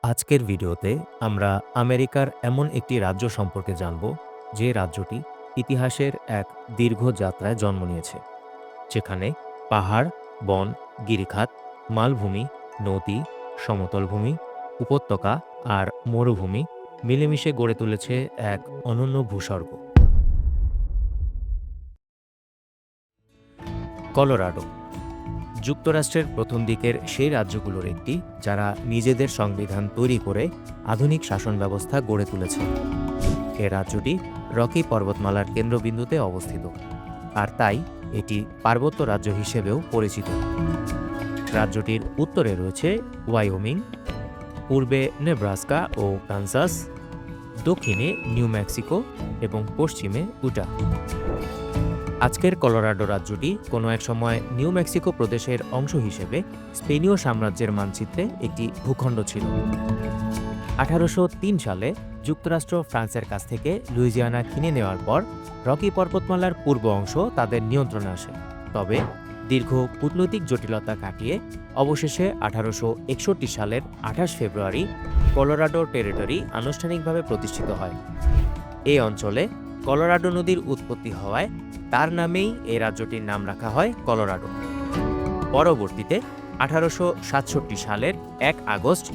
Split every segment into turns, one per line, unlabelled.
আজকের ভিডিওতে আমরা আমেরিকার এমন একটি রাজ্য সম্পর্কে জানব যে রাজ্যটি ইতিহাসের এক দীর্ঘ যাত্রায় জন্ম নিয়েছে, যেখানে পাহাড়, বন, গিরিখাত, মালভূমি, নদী, সমতল ভূমি, উপত্যকা আর মরুভূমি মিলেমিশে গড়ে তুলেছে এক অনন্য ভূস্বর্গ। কলোরাডো যুক্তরাষ্ট্রের প্রথম দিকের সেই রাজ্যগুলোর একটি, যারা নিজেদের সংবিধান তৈরি করে আধুনিক শাসন ব্যবস্থা গড়ে তুলেছে। এ রাজ্যটি রকি পর্বতমালার কেন্দ্রবিন্দুতে অবস্থিত, আর তাই এটি পার্বত্য রাজ্য হিসেবেও পরিচিত। রাজ্যটির উত্তরে রয়েছে ওয়াইওমিং, পূর্বে নেব্রাস্কা ও কানসাস, দক্ষিণে নিউ মেক্সিকো এবং পশ্চিমে উটা। আজকের কলোরাডো রাজ্যটি কোনো এক সময় নিউ মেক্সিকো প্রদেশের অংশ হিসেবে স্পেনীয় সাম্রাজ্যের মানচিত্রে একটি ভূখণ্ড ছিল। 1803 সালে যুক্তরাষ্ট্র ফ্রান্সের কাছ থেকে লুইজিয়ানা কিনে নেওয়ার পর রকি পর্বতমালার পূর্ব অংশ তাদের নিয়ন্ত্রণে আসে। তবে দীর্ঘ কূটনৈতিক জটিলতা কাটিয়ে অবশেষে 1861 সালের 28 ফেব্রুয়ারি কলোরাডো টেরিটরি আনুষ্ঠানিকভাবে প্রতিষ্ঠিত হয়। এই অঞ্চলে কলোরাডো নদীর উৎপত্তি হওয়ায় তার নামেই এই রাজ্যটির নাম রাখা হয় কলোরাডো। পরবর্তীতে 1867 সালের 1 আগস্ট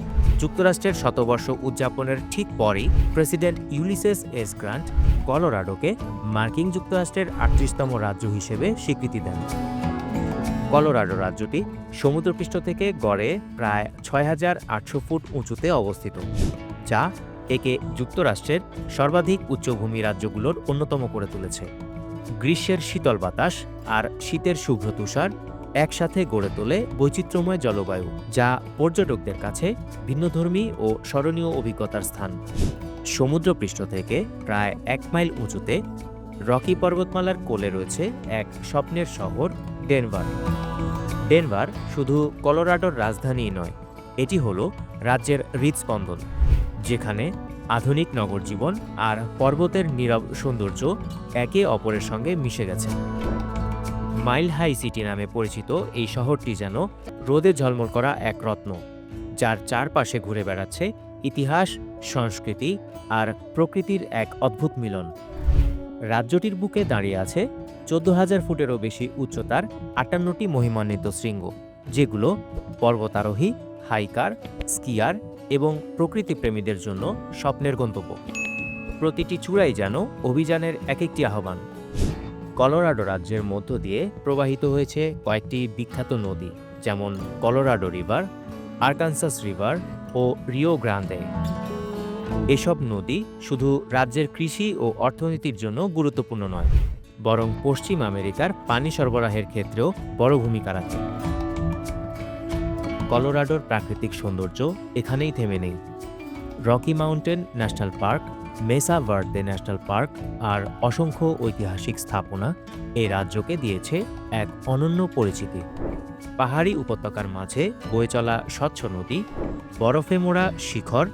যুক্তরাষ্ট্রের শতবর্ষ উদযাপনের ঠিক পরেই প্রেসিডেন্ট ইউলিসেস এস গ্রান্ট কলোরাডোকে মার্কিন যুক্তরাষ্ট্রের 38তম রাজ্য হিসেবে স্বীকৃতি দেন। কলোরাডো রাজ্যটি সমুদ্রপৃষ্ঠ থেকে গড়ে প্রায় 6,800 ফুট উঁচুতে অবস্থিত, যা একে যুক্তরাষ্ট্রের সর্বাধিক উচ্চভূমি রাজ্যগুলোর অন্যতম করে তুলেছে। গ্রীষ্মের শীতল বাতাস আর শীতের শুভ্র তুষার একসাথে গড়ে তোলে বৈচিত্র্যময় জলবায়ু, যা পর্যটকদের কাছে ভিন্নধর্মী ও স্মরণীয় অভিজ্ঞতার স্থান। সমুদ্রপৃষ্ঠ থেকে প্রায় 1 মাইল উঁচুতে রকি পর্বতমালার কোলে রয়েছে এক স্বপ্নের শহর ডেনভার। ডেনভার শুধু কলোরাডোর রাজধানীই নয়, এটি হলো রাজ্যের হৃদস্পন্দন, যেখানে আধুনিক নগর জীবন আর পর্বতের নীরব সৌন্দর্য একে অপরের সঙ্গে মিশে গেছে। মাইল হাই সিটি নামে পরিচিত এই শহরটি যেন রোদে ঝলমল করা এক রত্ন, যার চারপাশে ঘুরে বেড়াচ্ছে ইতিহাস, সংস্কৃতি আর প্রকৃতির এক অদ্ভুত মিলন। রাজ্যটির বুকে দাঁড়িয়ে আছে 14,000 ফুটেরও বেশি উচ্চতার 58টি মহিমান্বিত শৃঙ্গ, যেগুলো পর্বতারোহী, হাইকার, স্কিয়ার এবং প্রকৃতিপ্রেমীদের জন্য স্বপ্নের গন্তব্য। প্রতিটি চূড়াই যেন অভিযানের এক একটি আহ্বান। কলোরাডো রাজ্যের মধ্য দিয়ে প্রবাহিত হয়েছে কয়েকটি বিখ্যাত নদী, যেমন কলোরাডো রিভার, আরকানসাস রিভার ও রিও গ্রান্দে। এসব নদী শুধু রাজ্যের কৃষি ও অর্থনীতির জন্য গুরুত্বপূর্ণ নয়, বরং পশ্চিম আমেরিকার পানি সরবরাহের ক্ষেত্রেও বড় ভূমিকা রাখে। কলোরাডোর প্রাকৃতিক সৌন্দর্য এখানেই থেমে নেই। Rocky Mountain National Park, Mesa Verde National Park আর অসংখ্য ঐতিহাসিক স্থাপনা এই রাজ্যকে দিয়েছে এক অনন্য পরিচিতি। পাহাড়ি উপত্যকার মাঝে বয়ে চলা স্বচ্ছ নদী, বরফে মোড়া শিখর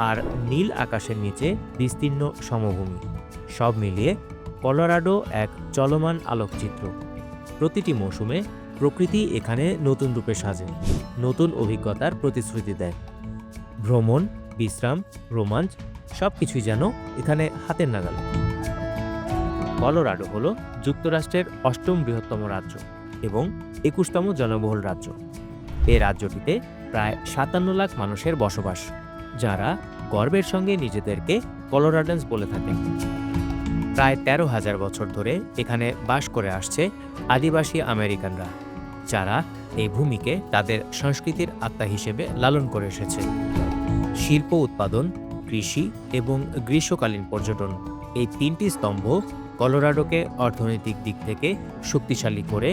আর নীল আকাশের নিচে বিস্তীর্ণ সমভূমি, সব মিলিয়ে কলোরাডো এক চলমান আলোকচিত্র। প্রতিটি মৌসুমে প্রকৃতি এখানে নতুন রূপে সাজে, নতুন অভিজ্ঞতার প্রতিশ্রুতি দেয়। ভ্রমণ, বিশ্রাম, রোমাঞ্চ সবকিছুই যেন এখানে হাতের নাগালে। কলোরাডো হল যুক্তরাষ্ট্রের 8ম বৃহত্তম রাজ্য এবং 21তম জনবহুল রাজ্য। এই রাজ্যটিতে প্রায় 57 লাখ মানুষের বসবাস, যারা গর্বের সঙ্গে নিজেদেরকে কলোরাডান্স বলে থাকেন। প্রায় 13,000 বছর ধরে এখানে বাস করে আসছে আদিবাসী আমেরিকানরা, যারা এই ভূমিকে তাদের সংস্কৃতির আত্মা হিসেবে লালন করে এসেছে। শিল্প উৎপাদন, কৃষি এবং গ্রীষ্মকালীন পর্যটন, এই 3টি স্তম্ভ কলোরাডোকে অর্থনৈতিক দিক থেকে শক্তিশালী করে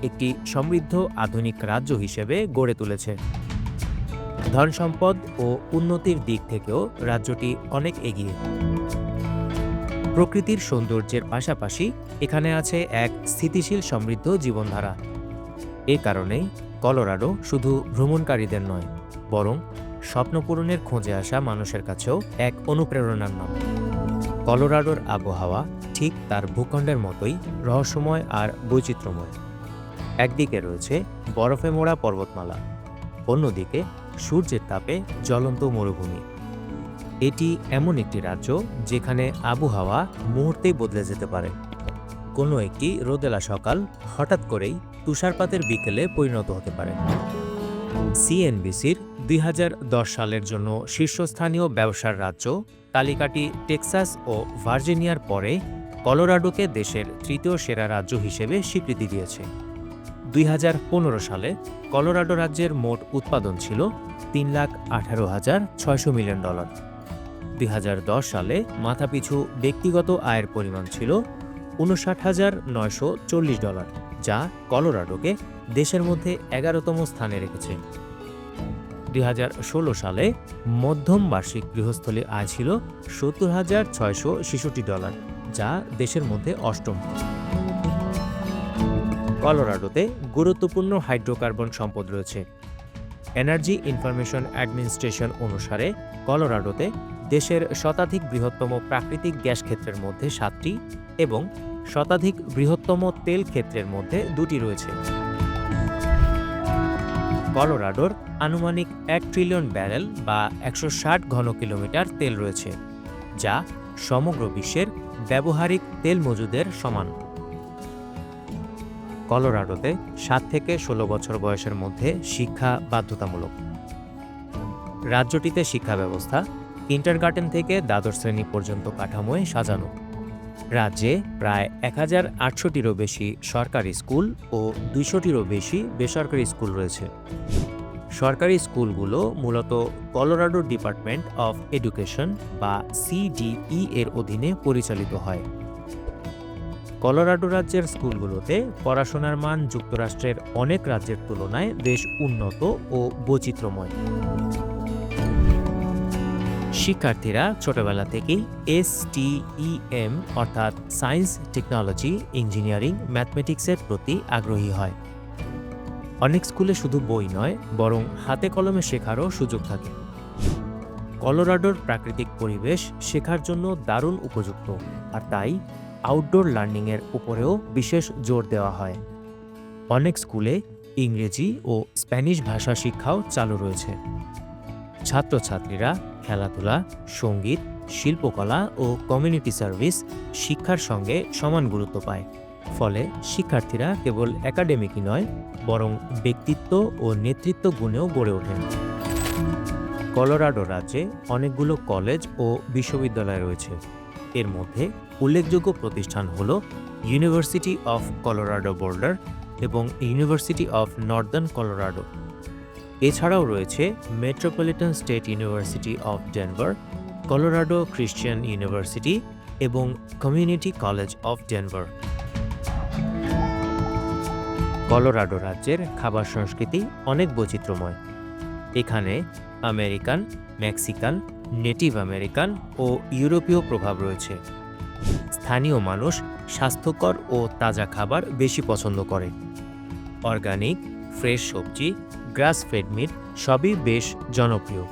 একটি সমৃদ্ধ আধুনিক রাজ্য হিসেবে গড়ে তুলেছে। ধনসম্পদ ও উন্নতির দিক থেকেও রাজ্যটি অনেক এগিয়ে। প্রকৃতির সৌন্দর্যের পাশাপাশি এখানে আছে এক স্থিতিশীল সমৃদ্ধ জীবনধারা। এ কারণেই কলোরাডো শুধু ভ্রমণকারীদের নয়, বরং স্বপ্নপূরণের খোঁজে আসা মানুষের কাছেও এক অনুপ্রেরণার নাম। কলোরাডোর আবহাওয়া ঠিক তার ভূখণ্ডের মতোই রহস্যময় আর বৈচিত্র্যময়। একদিকে রয়েছে বরফে মোড়া পর্বতমালা, অন্যদিকে সূর্যের তাপে জ্বলন্ত মরুভূমি। এটি এমন একটি রাজ্য যেখানে আবহাওয়া মুহূর্তেই বদলে যেতে পারে। কোনো একটি রোদেলা সকাল হঠাৎ করেই তুষারপাতের বিকেলে পরিণত হতে পারে। সিএনবিসির ২০১০ সালের জন্য শীর্ষস্থানীয় ব্যবসার রাজ্য তালিকাটি টেক্সাস ও ভার্জিনিয়ার পরে কলোরাডোকে দেশের তৃতীয় সেরা রাজ্য হিসেবে স্বীকৃতি দিয়েছে। ২০১৫ সালে কলোরাডো রাজ্যের মোট উৎপাদন ছিল $৩,১৮,৬০০ মিলিয়ন। ২০১০ সালে মাথাপিছু ব্যক্তিগত আয়ের পরিমাণ ছিল $৫৯,৯৪০, যা কলোরাডোকে দেশের মধ্যে ১১তম স্থানে রেখেছে। ২০১৬ সালে মধ্যম বার্ষিক গৃহস্থলী আয় ছিল $৭০,৬৬৬, যা দেশের মধ্যে অষ্টম। কলোরাডোতে গুরুত্বপূর্ণ হাইড্রোকার্বন সম্পদ রয়েছে। এনার্জি ইনফরমেশন অ্যাডমিনিস্ট্রেশন অনুসারে কলোরাডোতে দেশের শতাধিক বৃহত্তম প্রাকৃতিক গ্যাস ক্ষেত্রের মধ্যে ৭টি এবং শতাধিক বৃহত্তম তেল ক্ষেত্রের মধ্যে ২টি রয়েছে। কলোরাডোর আনুমানিক ১ ট্রিলিয়ন ব্যারেল বা ১৬০ ঘন কিলোমিটার তেল রয়েছে, যা সমগ্র বিশ্বের ব্যবহারিক তেল মজুদের সমান। কলোরাডোতে ৭ থেকে ১৬ বছর বয়সের মধ্যে শিক্ষা বাধ্যতামূলক। রাজ্যটিতে শিক্ষা ব্যবস্থা কিন্ডারগার্টেন থেকে দ্বাদশ শ্রেণী পর্যন্ত কাঠামোয় সাজানো। রাজ্যে প্রায় ১,৮০০টিরও বেশি সরকারি স্কুল ও ২০০টিরও বেশি বেসরকারি স্কুল রয়েছে। সরকারি স্কুলগুলো মূলত কলোরাডো ডিপার্টমেন্ট অফ এডুকেশন বা সিডিই এর অধীনে পরিচালিত হয়। কলোরাডো রাজ্যের স্কুলগুলোতে পড়াশোনার মান যুক্তরাষ্ট্রের অনেক রাজ্যের তুলনায় বেশ উন্নত ও বৈচিত্র্যময়। শিক্ষার্থীরা ছোটবেলা থেকেই STEM অর্থাৎ সায়েন্স, টেকনোলজি, ইঞ্জিনিয়ারিং, ম্যাথমেটিক্সের প্রতি আগ্রহী হয়। অনেক স্কুলে শুধু বই নয়, বরং হাতে কলমে শেখারও সুযোগ থাকে। কলোরাডোর প্রাকৃতিক পরিবেশ শেখার জন্য দারুণ উপযুক্ত, আর তাই আউটডোর লার্নিংয়ের উপরেও বিশেষ জোর দেওয়া হয়। অনেক স্কুলে ইংরেজি ও স্প্যানিশ ভাষা শিক্ষাও চালু রয়েছে। ছাত্রছাত্রীরা খেলাধুলা, সঙ্গীত, শিল্পকলা ও কমিউনিটি সার্ভিস শিক্ষার সঙ্গে সমান গুরুত্ব পায়। ফলে শিক্ষার্থীরা কেবল একাডেমিকই নয়, বরং ব্যক্তিত্ব ও নেতৃত্ব গুণেও গড়ে ওঠেন। কলোরাডো রাজ্যে অনেকগুলো কলেজ ও বিশ্ববিদ্যালয় রয়েছে। এর মধ্যে উল্লেখযোগ্য প্রতিষ্ঠান হল ইউনিভার্সিটি অফ কলোরাডো বোল্ডার এবং ইউনিভার্সিটি অফ নর্দার্ন কলোরাডো। এছাড়াও রয়েছে Metropolitan State University of Denver, Colorado Christian University এবং Community College of Denver. Colorado রাজ্যের খাবার সংস্কৃতি অনেক বৈচিত্র্যময়। এখানে আমেরিকান, মেক্সিকান, নেটিভ আমেরিকান ও ইউরোপীয় প্রভাব রয়েছে। স্থানীয় মানুষ স্বাস্থ্যকর ও তাজা খাবার বেশি পছন্দ করে। অর্গানিক, ফ্রেশ সবজি, গ্রাস ফেড মিট সবই বেশ জনপ্রিয়।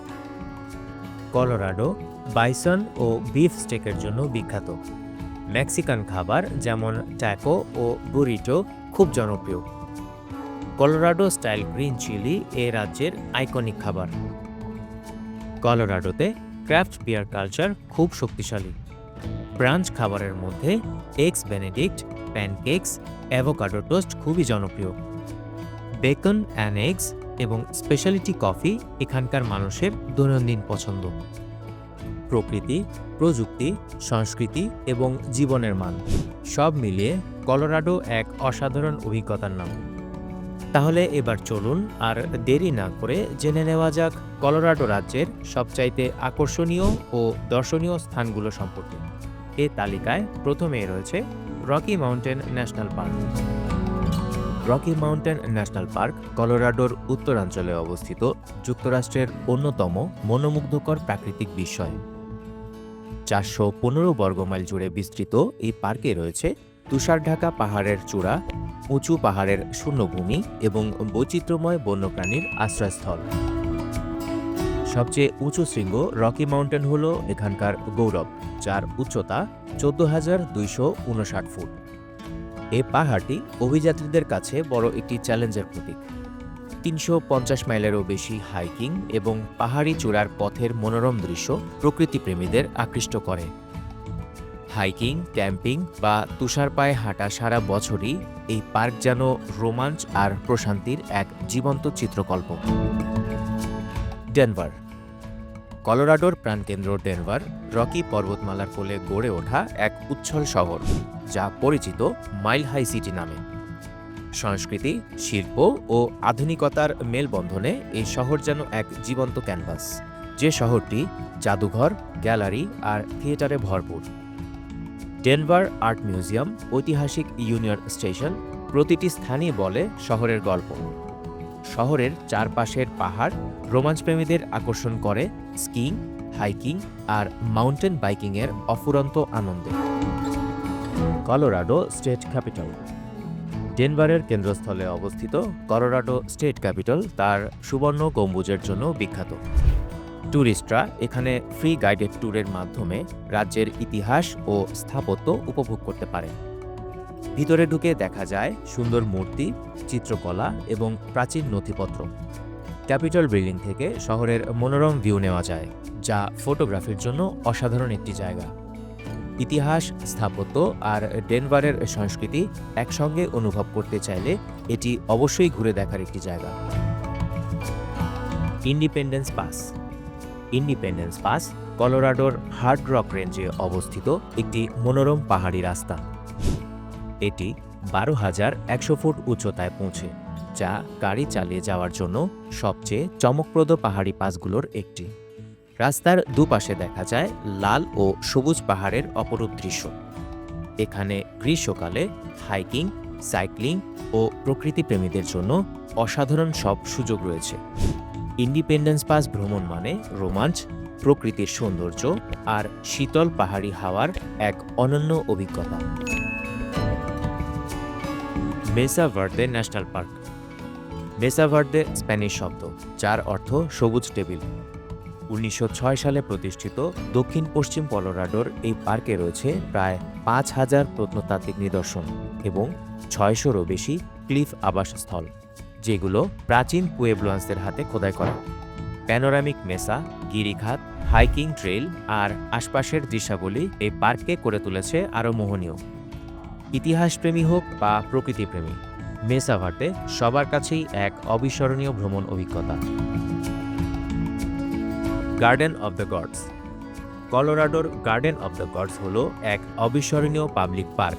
কলোরাডো বাইসন ও বিফ স্টেকের জন্য বিখ্যাত। মেক্সিকান খাবার যেমন ট্যাকো ও বুরিটো খুব জনপ্রিয়। কলোরাডো স্টাইল গ্রিন চিলি এ রাজ্যের আইকনিক খাবার। কলোরাডোতে ক্রাফট বিয়ার কালচার খুব শক্তিশালী। ব্রাঞ্চ খাবারের মধ্যে eggs Benedict, pancakes, avocado toast খুবই জনপ্রিয়। বেকন অ্যান্ড এগস এবং স্পেশালিটি কফি এখানকার মানুষের দৈনন্দিন পছন্দ। প্রকৃতি, প্রযুক্তি, সংস্কৃতি এবং জীবনের মান সব মিলিয়ে কলোরাডো এক অসাধারণ অভিজ্ঞতার নাম। তাহলে এবার চলুন আর দেরি না করে জেনে নেওয়া যাক কলোরাডো রাজ্যের সবচাইতে আকর্ষণীয় ও দর্শনীয় স্থানগুলো সম্পর্কে। এ তালিকায় প্রথমেই রয়েছে Rocky Mountain National Park. Rocky Mountain National Park কলোরাডোর উত্তরাঞ্চলে অবস্থিত যুক্তরাষ্ট্রের অন্যতম মনোমুগ্ধকর প্রাকৃতিক বিস্ময়। ৪১৫ বর্গমাইল জুড়ে বিস্তৃত এই পার্কে রয়েছে তুষারঢাকা পাহাড়ের চূড়া, উঁচু পাহাড়ের শূন্যভূমি এবং বৈচিত্র্যময় বন্যপ্রাণীর আশ্রয়স্থল। সবচেয়ে উঁচু শৃঙ্গ রকি মাউন্টেন হল এখানকার গৌরব, যার উচ্চতা ১৪,২৫৯ ফুট। এ পাহাড়টি অভিযাত্রীদের কাছে বড় একটি চ্যালেঞ্জের প্রতীক। 350 মাইলেরও বেশি হাইকিং এবং পাহাড়ি চূড়ার পথের মনোরম দৃশ্য প্রকৃতিপ্রেমীদের আকৃষ্ট করে। হাইকিং, ক্যাম্পিং বা তুষারপায়ে হাঁটা সারা বছরই এই পার্ক যেন রোমাঞ্চ আর প্রশান্তির এক জীবন্ত চিত্রকল্প। ডেনভার। কলোরাডোর প্রাণকেন্দ্র ডেনভার রকি পর্বতমালার কোলে গড়ে ওঠা এক উচ্ছল শহর, যা পরিচিত মাইল হাই সিটি নামে। সংস্কৃতি, শিল্প ও আধুনিকতার মেলবন্ধনে এই শহর যেন এক জীবন্ত ক্যানভাস, যে শহরটি জাদুঘর, গ্যালারি আর থিয়েটারে ভরপুর। ডেনভার আর্ট মিউজিয়াম, ঐতিহাসিক ইউনিয়ন স্টেশন, প্রতিটি স্থানই বলে শহরের গল্প। শহরের চারপাশের পাহাড় রোমাঞ্চপ্রেমীদের আকর্ষণ করে স্কিইং, হাইকিং আর মাউন্টেন বাইকিংয়ের অফুরন্ত আনন্দে। Colorado state capital. ডেনভারের কেন্দ্রস্থলে অবস্থিত কলোরাডো স্টেট ক্যাপিটাল তার সুবর্ণ গম্বুজের জন্য বিখ্যাত। ট্যুরিস্টরা এখানে ফ্রি গাইডেড ট্যুরের মাধ্যমে রাজ্যের ইতিহাস ও স্থাপত্য উপভোগ করতে পারে। ভিতরে ঢুকে দেখা যায় সুন্দর মূর্তি, চিত্রকলা এবং প্রাচীন নথিপত্র। ক্যাপিটল বিল্ডিং থেকে শহরের মনোরম ভিউ নেওয়া যায়, যা ফটোগ্রাফির জন্য অসাধারণ একটি জায়গা। ইতিহাস, স্থাপত্য আর ডেনভারের সংস্কৃতি একসঙ্গে অনুভব করতে চাইলে এটি অবশ্যই ঘুরে দেখার একটি জায়গা। Independence Pass. ইন্ডিপেন্ডেন্স পাস কলোরাডোর হার্ড রক রেঞ্জে অবস্থিত একটি মনোরম পাহাড়ি রাস্তা। এটি 12,100 ফুট উচ্চতায় পৌঁছে, যা গাড়ি চালিয়ে যাওয়ার জন্য সবচেয়ে চমকপ্রদ পাহাড়ি পাসগুলোর একটি। রাস্তার দুপাশে দেখা যায় লাল ও সবুজ পাহাড়ের অপরূপ দৃশ্য। এখানে গ্রীষ্মকালে হাইকিং, সাইক্লিং ও প্রকৃতিপ্রেমীদের জন্য অসাধারণ সব সুযোগ রয়েছে। ইন্ডিপেন্ডেন্স পাস ভ্রমণ মানে রোমাঞ্চ, প্রকৃতির সৌন্দর্য আর শীতল পাহাড়ি হাওয়ার এক অনন্য অভিজ্ঞতা। Mesa Verde National Park. Mesa Verde Spanish শব্দ, যার অর্থ সবুজ টেবিল। 1906 সালে প্রতিষ্ঠিত দক্ষিণ পশ্চিম কলোরাডোর এই পার্কে রয়েছে প্রায় 5,000 প্রত্নতাত্ত্বিক নিদর্শন এবং 600-রও বেশি ক্লিফ আবাসস্থল, যেগুলো প্রাচীন পুয়েবলোয়ান্সদের হাতে খোদাই করা। প্যানোরামিক মেসা, গিরিখাত, হাইকিং ট্রেইল আর আশপাশের দৃশ্যাবলী এই পার্ককে করে তুলেছে আরও মোহনীয়। ইতিহাসপ্রেমী হোক বা প্রকৃতিপ্রেমী, মেসা ভার্দে সবার কাছেই এক অবিস্মরণীয় ভ্রমণ অভিজ্ঞতা। Garden of the Gods. কলোরাডোর গার্ডেন অব দ্য গডস হল এক অবিস্মরণীয় পাবলিক পার্ক,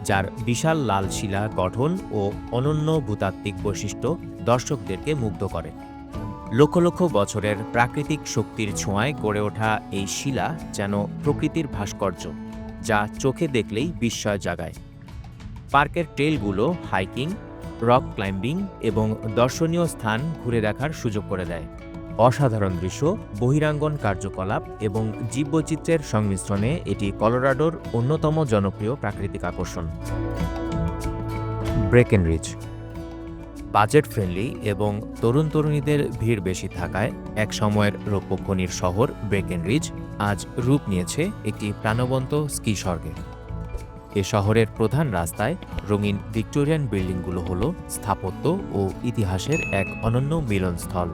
যার বিশাল লাল শিলা গঠন ও অনন্য ভূতাত্ত্বিক বৈশিষ্ট্য দর্শকদেরকে মুগ্ধ করে। লক্ষ লক্ষ বছরের প্রাকৃতিক শক্তির ছোঁয়ায় গড়ে ওঠা এই শিলা যেন প্রকৃতির ভাস্কর্য, যা চোখে দেখলেই বিস্ময় জাগায়। পার্কের ট্রেলগুলো হাইকিং, রক ক্লাইম্বিং এবং দর্শনীয় স্থান ঘুরে দেখার সুযোগ করে দেয়। অসাধারণ দৃশ্য, বহিরাঙ্গন কার্যকলাপ এবং জীববৈচিত্র্যের সংমিশ্রণে এটি কলোরাডোর অন্যতম জনপ্রিয় প্রাকৃতিক আকর্ষণ। ব্রেকেনরিজ। বাজেট ফ্রেন্ডলি এবং তরুণ তরুণীদের ভিড় বেশি থাকায় এক সময়ের রৌপ্য খনির শহর ব্রেকেনরিজ আজ রূপ নিয়েছে একটি প্রাণবন্ত স্কি স্বর্গে। এ শহরের প্রধান রাস্তায় রঙিন ভিক্টোরিয়ান বিল্ডিংগুলো হল স্থাপত্য ও ইতিহাসের এক অনন্য মিলনস্থল।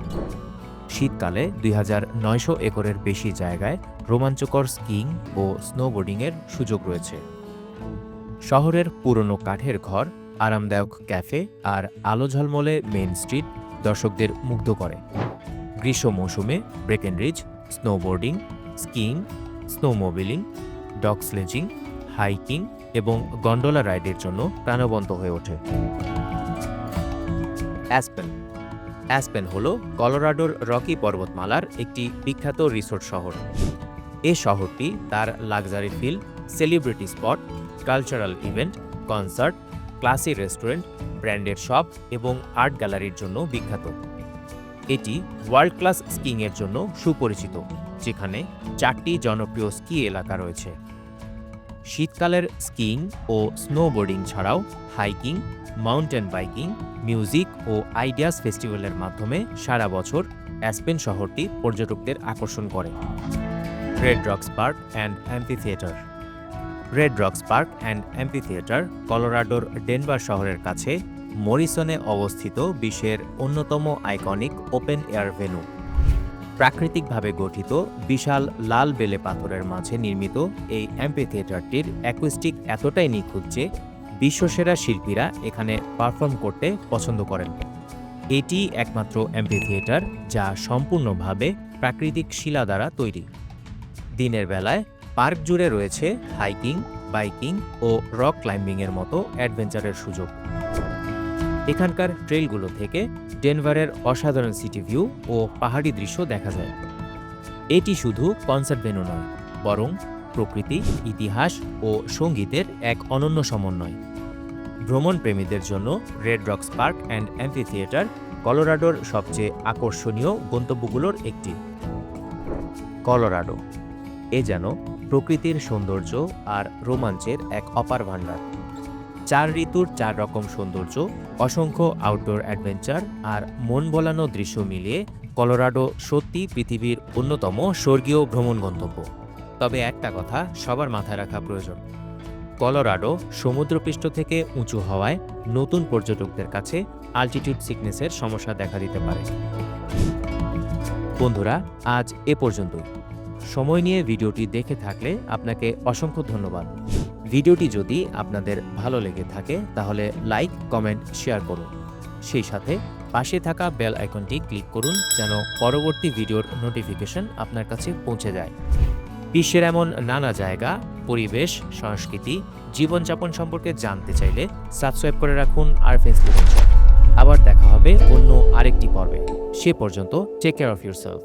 শীতকালে 2,900 একরের বেশি জায়গায় রোমাঞ্চকর স্কিইং ও স্নোবোর্ডিংয়ের সুযোগ রয়েছে। শহরের পুরনো কাঠের ঘর, আরামদায়ক ক্যাফে আর আলো ঝলমলে মেইন স্ট্রিট দর্শকদের মুগ্ধ করে। গ্রীষ্ম মৌসুমে Breckenridge snowboarding, skiing, snowmobiling, dog sledding, hiking এবং গন্ডোলা রাইডের জন্য প্রাণবন্ত হয়ে ওঠে। অ্যাসপেন। অ্যাসপেন হল কলোরাডোর রকি পর্বতমালার একটি বিখ্যাত রিসোর্ট শহর। এ শহরটি তার luxury feel, celebrity spot, cultural event, concert, classy restaurant, branded shop এবং আর্ট গ্যালারির জন্য বিখ্যাত। এটি ওয়ার্ল্ড ক্লাস স্কিইংয়ের জন্য সুপরিচিত, যেখানে 4টি জনপ্রিয় স্কি এলাকা রয়েছে। শীতকালের স্কিইং ও স্নোবোর্ডিং ছাড়াও হাইকিং, মাউন্টেন বাইকিং, মিউজিক ও আইডিয়াস ফেস্টিভ্যালের মাধ্যমে সারা বছর অ্যাসপেন শহরটি পর্যটকদের আকর্ষণ করে। Red Rocks Park and Amphitheatre. Red Rocks Park and Amphitheatre কলোরাডোর ডেনভার শহরের কাছে মরিসনে অবস্থিত বিশ্বের অন্যতম আইকনিক ওপেন এয়ার ভেন্যু। প্রাকৃতিকভাবে গঠিত বিশাল লাল বেলে পাথরের মাঝে নির্মিত এই অ্যাম্পিথিয়েটারটির অ্যাকুস্টিক এতটাই নিখুঁত যে বিশ্বসেরা শিল্পীরা এখানে পারফর্ম করতে পছন্দ করেন। এটি একমাত্র অ্যাম্পিথিয়েটার যা সম্পূর্ণভাবে প্রাকৃতিক শিলা দ্বারা তৈরি। দিনের বেলায় পার্ক জুড়ে রয়েছে হাইকিং, বাইকিং ও রক ক্লাইম্বিংয়ের মতো অ্যাডভেঞ্চারের সুযোগ। এখানকার ট্রেলগুলো থেকে ডেনভারের অসাধারণ সিটি ভিউ ও পাহাড়ি দৃশ্য দেখা যায়। এটি শুধু কনসার্ট ভেন্যু নয়, বরং প্রকৃতি, ইতিহাস ও সঙ্গীতের এক অনন্য সমন্বয়। ভ্রমণ প্রেমীদের জন্য red Rocks Park and amphitheatre কলোরাডোর সবচেয়ে আকর্ষণীয় গন্তব্যগুলোর একটি। কলোরাডো এ যেন প্রকৃতির সৌন্দর্য আর রোমাঞ্চের এক অপার ভাণ্ডার। 4 ঋতুর 4 রকম সৌন্দর্য, অসংখ্য আউটডোর অ্যাডভেঞ্চার আর মন ভোলানো দৃশ্য মিলিয়ে কলোরাডো সত্যি পৃথিবীর অন্যতম স্বর্গীয় ভ্রমণ গন্তব্য। তবে একটা কথা সবার মাথায় রাখা প্রয়োজন, কলোরাডো সমুদ্রপৃষ্ঠ থেকে উঁচু হওয়ায় নতুন পর্যটকদের কাছে অল্টিটিউড সিকনেসের সমস্যা দেখা দিতে পারে। বন্ধুরা, আজ এ পর্যন্তই। সময় নিয়ে ভিডিওটি দেখে থাকলে আপনাকে অসংখ্য ধন্যবাদ। ভিডিওটি যদি আপনাদের ভালো লেগে থাকে তাহলে লাইক, কমেন্ট, শেয়ার করুন। সেই সাথে পাশে থাকা বেল আইকনটি ক্লিক করুন যেন পরবর্তী ভিডিওর নোটিফিকেশন আপনার কাছে পৌঁছে যায়। বিশ্বের এমন নানা জায়গা, পরিবেশ, সংস্কৃতি, জীবনযাপন সম্পর্কে জানতে চাইলে সাবস্ক্রাইব করে রাখুন আরফিন্স লিভিং শো। আবার দেখা হবে অন্য আরেকটি পর্বে। সে পর্যন্ত টেক কেয়ার অফ ইউরসেলফ।